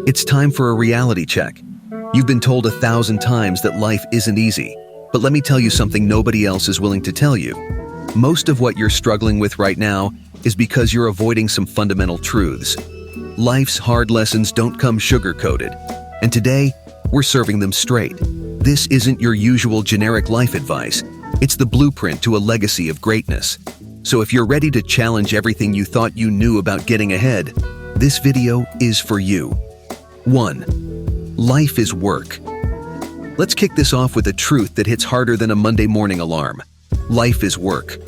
It's time for a reality check. You've been told 1,000 times that life isn't easy, but let me tell you something nobody else is willing to tell you. Most of what you're struggling with right now is because you're avoiding some fundamental truths. Life's hard lessons don't come sugar-coated, and today, we're serving them straight. This isn't your usual generic life advice. It's the blueprint to a legacy of greatness. So if you're ready to challenge everything you thought you knew about getting ahead, this video is for you. 1. Life is work. Let's kick this off with a truth that hits harder than a Monday morning alarm. Life is work.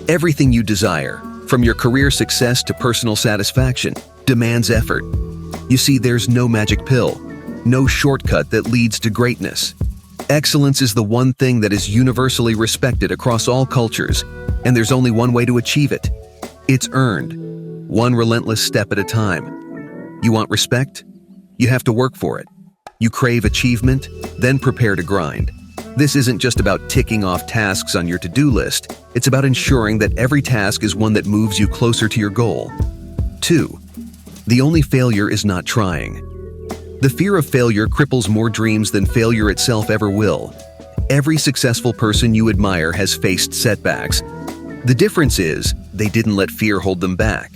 Everything you desire, from your career success to personal satisfaction, demands effort. You see, there's no magic pill, no shortcut that leads to greatness. Excellence is the one thing that is universally respected across all cultures, and there's only one way to achieve it. It's earned, one relentless step at a time. You want respect? You have to work for it. You crave achievement? Then prepare to grind. This isn't just about ticking off tasks on your to-do list. It's about ensuring that every task is one that moves you closer to your goal. 2. The only failure is not trying. The fear of failure cripples more dreams than failure itself ever will. Every successful person you admire has faced setbacks. The difference is, they didn't let fear hold them back.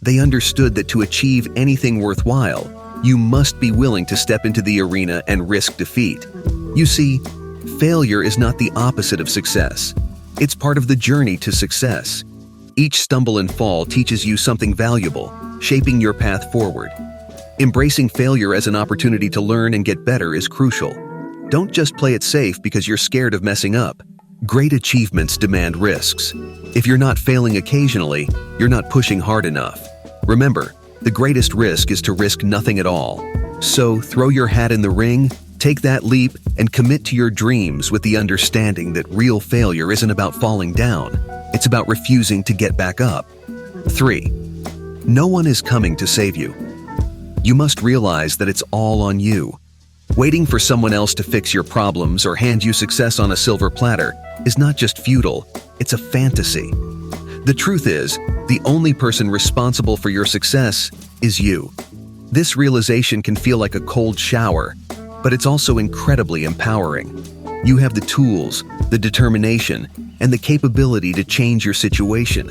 They understood that to achieve anything worthwhile, you must be willing to step into the arena and risk defeat. You see, failure is not the opposite of success. It's part of the journey to success. Each stumble and fall teaches you something valuable, shaping your path forward. Embracing failure as an opportunity to learn and get better is crucial. Don't just play it safe because you're scared of messing up. Great achievements demand risks. If you're not failing occasionally, you're not pushing hard enough. Remember, the greatest risk is to risk nothing at all. So throw your hat in the ring, take that leap, and commit to your dreams with the understanding that real failure isn't about falling down. It's about refusing to get back up. 3. No one is coming to save you. You must realize that it's all on you. Waiting for someone else to fix your problems or hand you success on a silver platter is not just futile, it's a fantasy. The truth is, the only person responsible for your success is you. This realization can feel like a cold shower, but it's also incredibly empowering. You have the tools, the determination, and the capability to change your situation.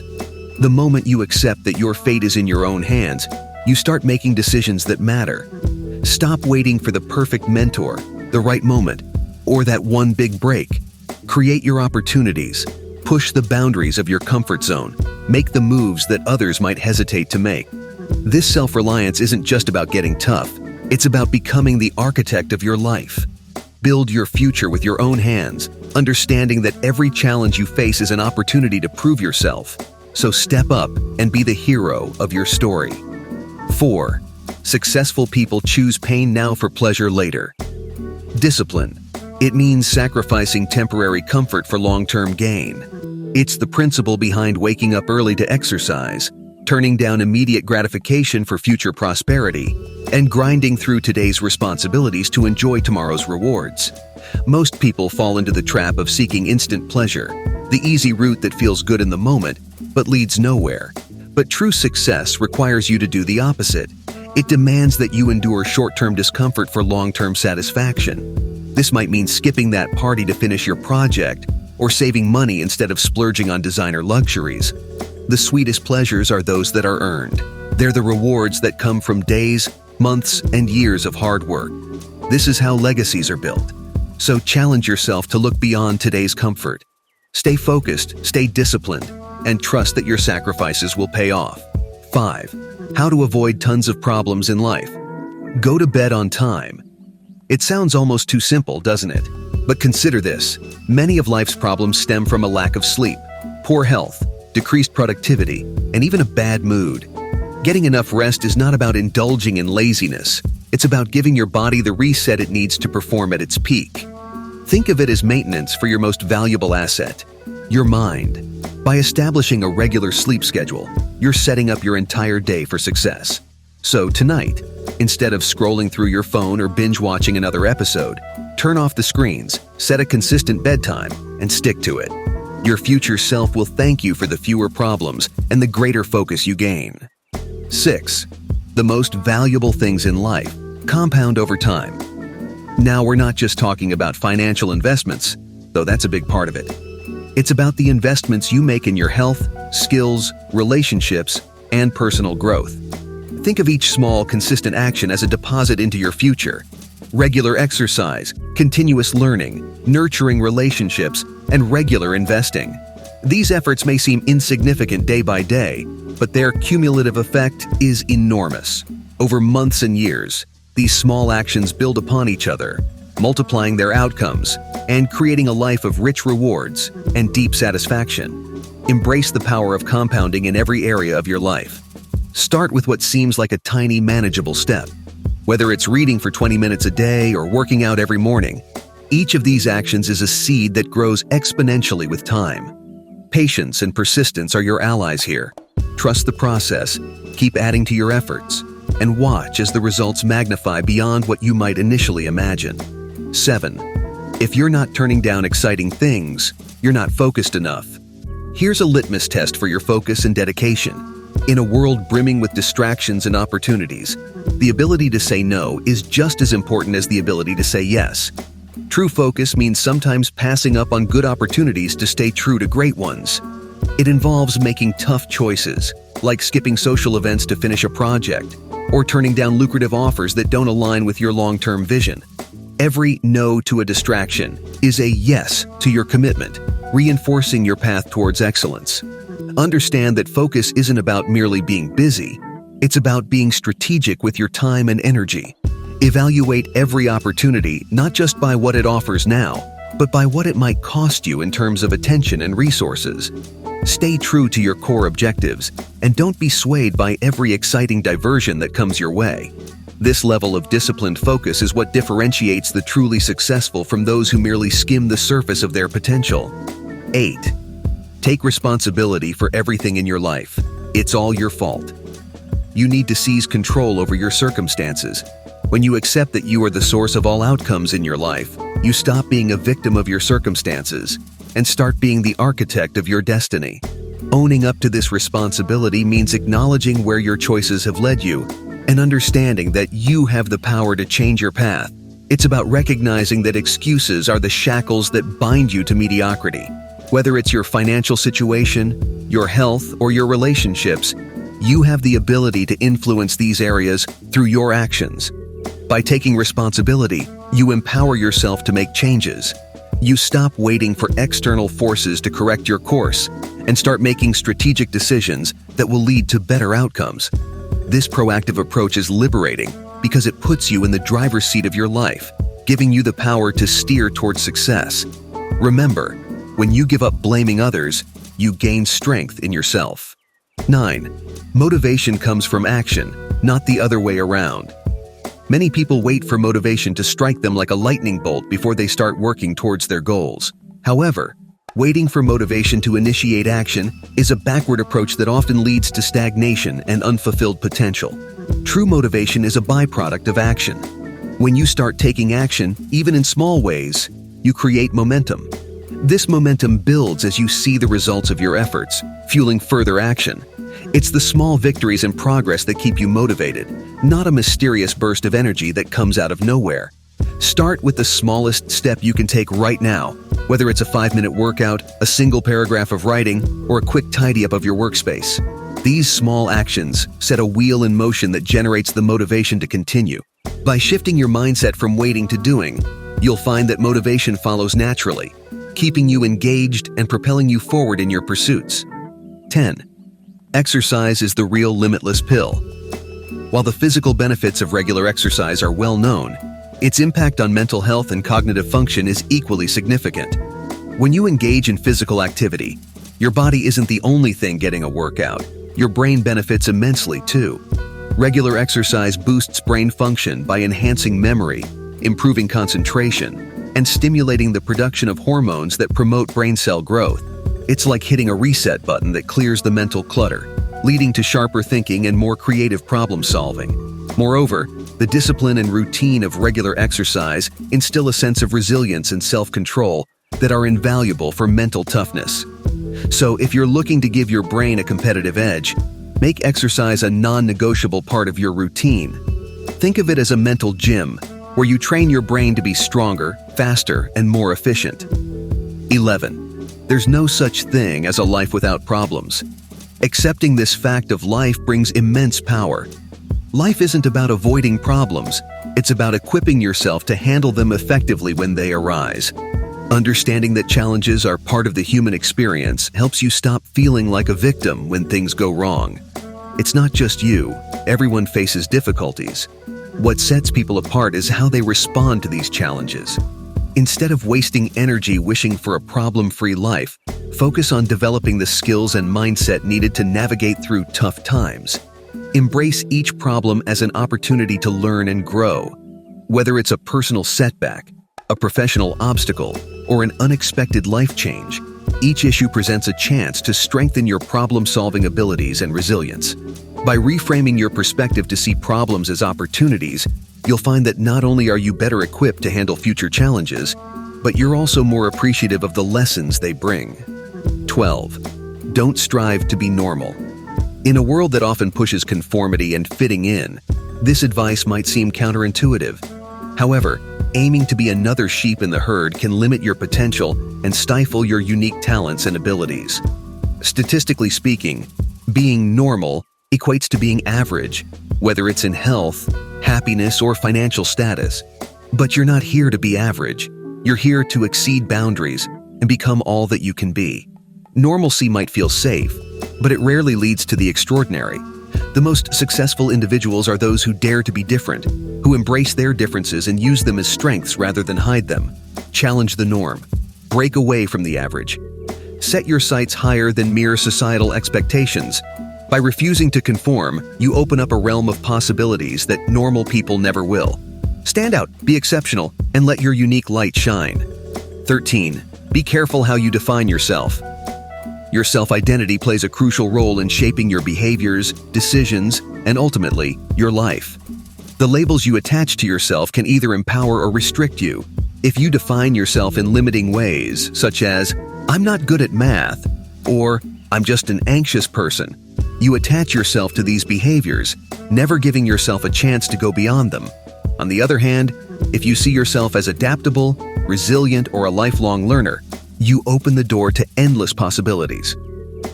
The moment you accept that your fate is in your own hands, you start making decisions that matter. Stop waiting for the perfect mentor, the right moment, or that one big break. Create your opportunities. Push the boundaries of your comfort zone. Make the moves that others might hesitate to make. This self-reliance isn't just about getting tough. It's about becoming the architect of your life. Build your future with your own hands, understanding that every challenge you face is an opportunity to prove yourself. So step up and be the hero of your story. 4. Successful people choose pain now for pleasure later. Discipline. It means sacrificing temporary comfort for long-term gain. It's the principle behind waking up early to exercise, turning down immediate gratification for future prosperity, and grinding through today's responsibilities to enjoy tomorrow's rewards. Most people fall into the trap of seeking instant pleasure, the easy route that feels good in the moment, but leads nowhere. But true success requires you to do the opposite. It demands that you endure short-term discomfort for long-term satisfaction. This might mean skipping that party to finish your project, or saving money instead of splurging on designer luxuries. The sweetest pleasures are those that are earned. They're the rewards that come from days, months, and years of hard work. This is how legacies are built. So challenge yourself to look beyond today's comfort. Stay focused, stay disciplined, and trust that your sacrifices will pay off. 5. How to avoid tons of problems in life. Go to bed on time. It sounds almost too simple, doesn't it? But consider this. Many of life's problems stem from a lack of sleep, poor health, decreased productivity, and even a bad mood. Getting enough rest is not about indulging in laziness. It's about giving your body the reset it needs to perform at its peak. Think of it as maintenance for your most valuable asset, your mind. By establishing a regular sleep schedule, you're setting up your entire day for success. So tonight, instead of scrolling through your phone or binge-watching another episode, turn off the screens, set a consistent bedtime, and stick to it. Your future self will thank you for the fewer problems and the greater focus you gain. 6. The most valuable things in life Compound over time. Now, we're not just talking about financial investments, though that's a big part of it. It's about the investments you make in your health, skills, relationships, and personal growth. Think of each small, consistent action as a deposit into your future. Regular exercise, continuous learning, nurturing relationships, and regular investing. These efforts may seem insignificant day by day, but their cumulative effect is enormous. Over months and years, these small actions build upon each other, multiplying their outcomes and creating a life of rich rewards and deep satisfaction. Embrace the power of compounding in every area of your life. Start with what seems like a tiny, manageable step. Whether it's reading for 20 minutes a day or working out every morning, each of these actions is a seed that grows exponentially with time. Patience and persistence are your allies here. Trust the process, keep adding to your efforts, and watch as the results magnify beyond what you might initially imagine. 7. If you're not turning down exciting things, you're not focused enough. Here's a litmus test for your focus and dedication. In a world brimming with distractions and opportunities, the ability to say no is just as important as the ability to say yes. True focus means sometimes passing up on good opportunities to stay true to great ones. It involves making tough choices, like skipping social events to finish a project, or turning down lucrative offers that don't align with your long-term vision. Every no to a distraction is a yes to your commitment, reinforcing your path towards excellence. Understand that focus isn't about merely being busy. It's about being strategic with your time and energy. Evaluate every opportunity not just by what it offers now, but by what it might cost you in terms of attention and resources. Stay true to your core objectives and don't be swayed by every exciting diversion that comes your way. This level of disciplined focus is what differentiates the truly successful from those who merely skim the surface of their potential. 8. Take responsibility for everything in your life. It's all your fault. You need to seize control over your circumstances. When you accept that you are the source of all outcomes in your life, you stop being a victim of your circumstances and start being the architect of your destiny. Owning up to this responsibility means acknowledging where your choices have led you and understanding that you have the power to change your path. It's about recognizing that excuses are the shackles that bind you to mediocrity. Whether it's your financial situation, your health, or your relationships, you have the ability to influence these areas through your actions. By taking responsibility, you empower yourself to make changes. You stop waiting for external forces to correct your course and start making strategic decisions that will lead to better outcomes. This proactive approach is liberating because it puts you in the driver's seat of your life, giving you the power to steer towards success. Remember, when you give up blaming others, you gain strength in yourself. 9. Motivation comes from action, not the other way around. Many people wait for motivation to strike them like a lightning bolt before they start working towards their goals. However, waiting for motivation to initiate action is a backward approach that often leads to stagnation and unfulfilled potential. True motivation is a byproduct of action. When you start taking action, even in small ways, you create momentum. This momentum builds as you see the results of your efforts, fueling further action. It's the small victories and progress that keep you motivated, not a mysterious burst of energy that comes out of nowhere. Start with the smallest step you can take right now, whether it's a 5-minute workout, a single paragraph of writing, or a quick tidy-up of your workspace. These small actions set a wheel in motion that generates the motivation to continue. By shifting your mindset from waiting to doing, you'll find that motivation follows naturally, keeping you engaged and propelling you forward in your pursuits. 10. Exercise is the real limitless pill. While the physical benefits of regular exercise are well known, its impact on mental health and cognitive function is equally significant. When you engage in physical activity, your body isn't the only thing getting a workout. Your brain benefits immensely too. Regular exercise boosts brain function by enhancing memory, improving concentration, and stimulating the production of hormones that promote brain cell growth. It's like hitting a reset button that clears the mental clutter, leading to sharper thinking and more creative problem solving. Moreover, the discipline and routine of regular exercise instill a sense of resilience and self-control that are invaluable for mental toughness. So if you're looking to give your brain a competitive edge, make exercise a non-negotiable part of your routine. Think of it as a mental gym, where you train your brain to be stronger, faster, and more efficient. 11. There's no such thing as a life without problems. Accepting this fact of life brings immense power. Life isn't about avoiding problems, it's about equipping yourself to handle them effectively when they arise. Understanding that challenges are part of the human experience helps you stop feeling like a victim when things go wrong. It's not just you, everyone faces difficulties. What sets people apart is how they respond to these challenges. Instead of wasting energy wishing for a problem-free life, focus on developing the skills and mindset needed to navigate through tough times. Embrace each problem as an opportunity to learn and grow. Whether it's a personal setback, a professional obstacle, or an unexpected life change, each issue presents a chance to strengthen your problem-solving abilities and resilience. By reframing your perspective to see problems as opportunities, you'll find that not only are you better equipped to handle future challenges, but you're also more appreciative of the lessons they bring. 12. Don't strive to be normal. In a world that often pushes conformity and fitting in, this advice might seem counterintuitive. However, aiming to be another sheep in the herd can limit your potential and stifle your unique talents and abilities. Statistically speaking, being normal equates to being average, whether it's in health, happiness, or financial status. But you're not here to be average. You're here to exceed boundaries and become all that you can be. Normalcy might feel safe, but it rarely leads to the extraordinary. The most successful individuals are those who dare to be different, who embrace their differences and use them as strengths rather than hide them. Challenge the norm. Break away from the average. Set your sights higher than mere societal expectations. By refusing to conform, you open up a realm of possibilities that normal people never will. Stand out, be exceptional, and let your unique light shine. 13. Be careful how you define yourself. Your self-identity plays a crucial role in shaping your behaviors, decisions, and ultimately, your life. The labels you attach to yourself can either empower or restrict you. If you define yourself in limiting ways, such as, "I'm not good at math," or "I'm just an anxious person," you attach yourself to these behaviors, never giving yourself a chance to go beyond them. On the other hand, if you see yourself as adaptable, resilient, or a lifelong learner, you open the door to endless possibilities.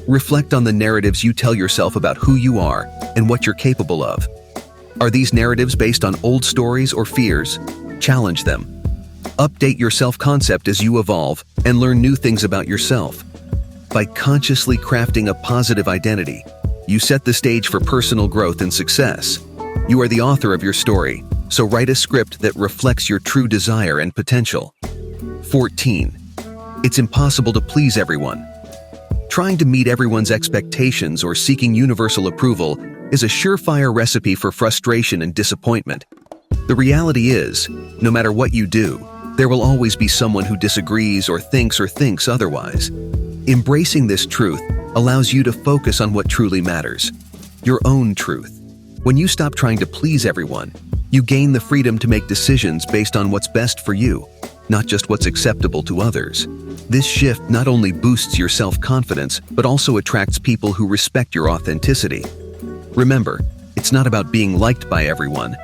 Reflect on the narratives you tell yourself about who you are and what you're capable of. Are these narratives based on old stories or fears? Challenge them. Update your self-concept as you evolve and learn new things about yourself. By consciously crafting a positive identity, you set the stage for personal growth and success. You are the author of your story, so write a script that reflects your true desire and potential. 14. It's impossible to please everyone. Trying to meet everyone's expectations or seeking universal approval is a surefire recipe for frustration and disappointment. The reality is, no matter what you do, there will always be someone who disagrees or thinks otherwise. Embracing this truth allows you to focus on what truly matters, your own truth. When you stop trying to please everyone, you gain the freedom to make decisions based on what's best for you, not just what's acceptable to others. This shift not only boosts your self-confidence, but also attracts people who respect your authenticity. Remember, it's not about being liked by everyone,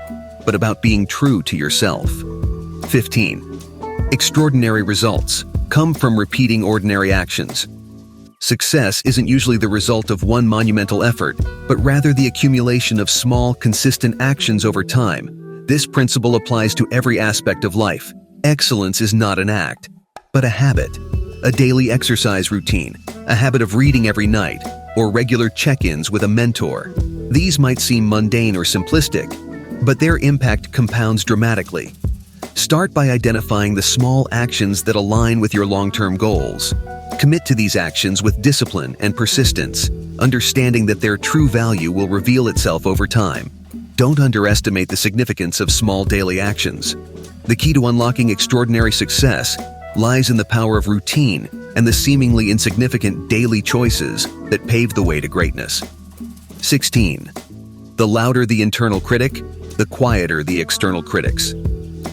but about being true to yourself. 15. Extraordinary results come from repeating ordinary actions. Success isn't usually the result of one monumental effort, but rather the accumulation of small, consistent actions over time. This principle applies to every aspect of life. Excellence is not an act, but a habit. A daily exercise routine, a habit of reading every night, or regular check-ins with a mentor. These might seem mundane or simplistic, but their impact compounds dramatically. Start by identifying the small actions that align with your long-term goals. Commit to these actions with discipline and persistence, understanding that their true value will reveal itself over time. Don't underestimate the significance of small daily actions. The key to unlocking extraordinary success lies in the power of routine and the seemingly insignificant daily choices that pave the way to greatness. 16. The louder the internal critic, the quieter the external critics.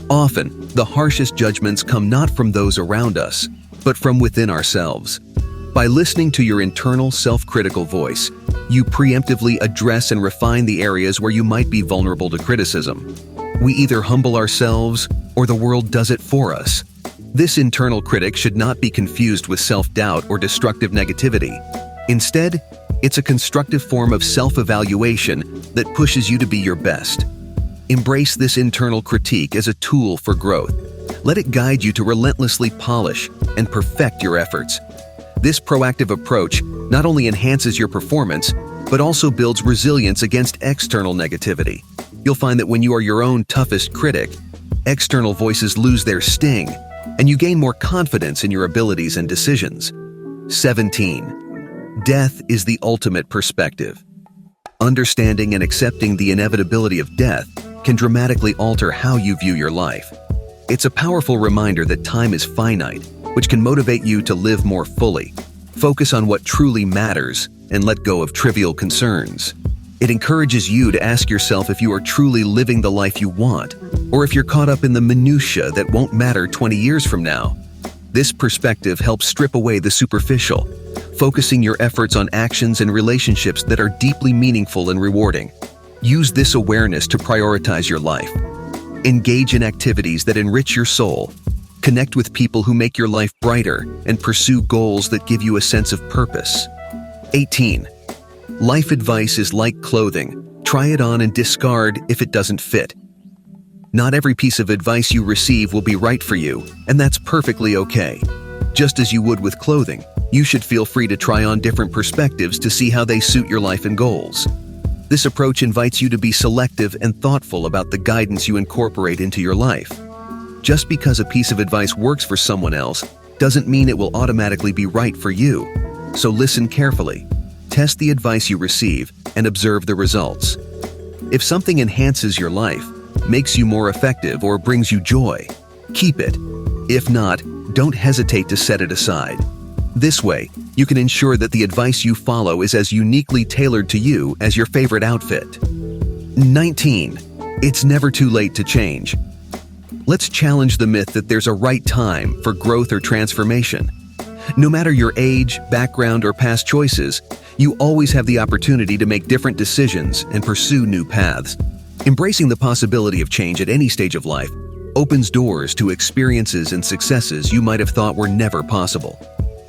Often, the harshest judgments come not from those around us, but from within ourselves. By listening to your internal self-critical voice, You preemptively address and refine the areas where you might be vulnerable to criticism. We either humble ourselves or the world does it for us. This internal critic should not be confused with self-doubt or destructive negativity. Instead, it's a constructive form of self-evaluation that pushes you to be your best. Embrace this internal critique as a tool for growth. Let it guide you to relentlessly polish and perfect your efforts. This proactive approach not only enhances your performance, but also builds resilience against external negativity. You'll find that when you are your own toughest critic, external voices lose their sting, and you gain more confidence in your abilities and decisions. 17. Death is the ultimate perspective. Understanding and accepting the inevitability of death can dramatically alter how you view your life. It's a powerful reminder that time is finite, which can motivate you to live more fully, focus on what truly matters, and let go of trivial concerns. It encourages you to ask yourself if you are truly living the life you want, or if you're caught up in the minutiae that won't matter 20 years from now. This perspective helps strip away the superficial, focusing your efforts on actions and relationships that are deeply meaningful and rewarding. Use this awareness to prioritize your life. Engage in activities that enrich your soul. Connect with people who make your life brighter and pursue goals that give you a sense of purpose. 18. Life advice is like clothing. Try it on and discard if it doesn't fit. Not every piece of advice you receive will be right for you, and that's perfectly okay. Just as you would with clothing, you should feel free to try on different perspectives to see how they suit your life and goals. This approach invites you to be selective and thoughtful about the guidance you incorporate into your life. Just because a piece of advice works for someone else doesn't mean it will automatically be right for you. So listen carefully, test the advice you receive, and observe the results. If something enhances your life, makes you more effective, or brings you joy, keep it. If not, don't hesitate to set it aside. This way, you can ensure that the advice you follow is as uniquely tailored to you as your favorite outfit. 19. It's never too late to change. Let's challenge the myth that there's a right time for growth or transformation. No matter your age, background, or past choices, you always have the opportunity to make different decisions and pursue new paths. Embracing the possibility of change at any stage of life opens doors to experiences and successes you might have thought were never possible.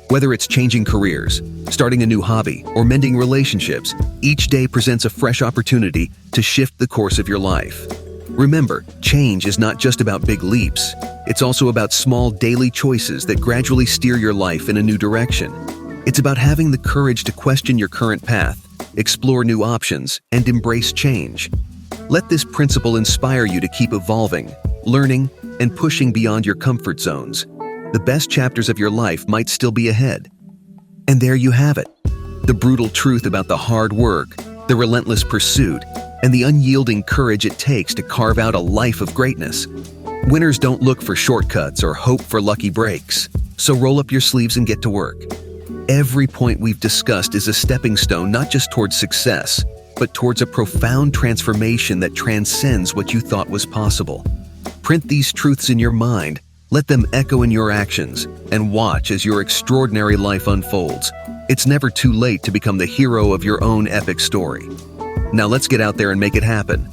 Whether it's changing careers, starting a new hobby, or mending relationships, each day presents a fresh opportunity to shift the course of your life. Remember, change is not just about big leaps. It's also about small daily choices that gradually steer your life in a new direction. It's about having the courage to question your current path, explore new options, and embrace change. Let this principle inspire you to keep evolving, learning, and pushing beyond your comfort zones. The best chapters of your life might still be ahead. And there you have it, the brutal truth about the hard work, the relentless pursuit, and the unyielding courage it takes to carve out a life of greatness. Winners don't look for shortcuts or hope for lucky breaks, so roll up your sleeves and get to work. Every point we've discussed is a stepping stone not just towards success, but towards a profound transformation that transcends what you thought was possible. Print these truths in your mind, let them echo in your actions, and watch as your extraordinary life unfolds. It's never too late to become the hero of your own epic story. Now let's get out there and make it happen.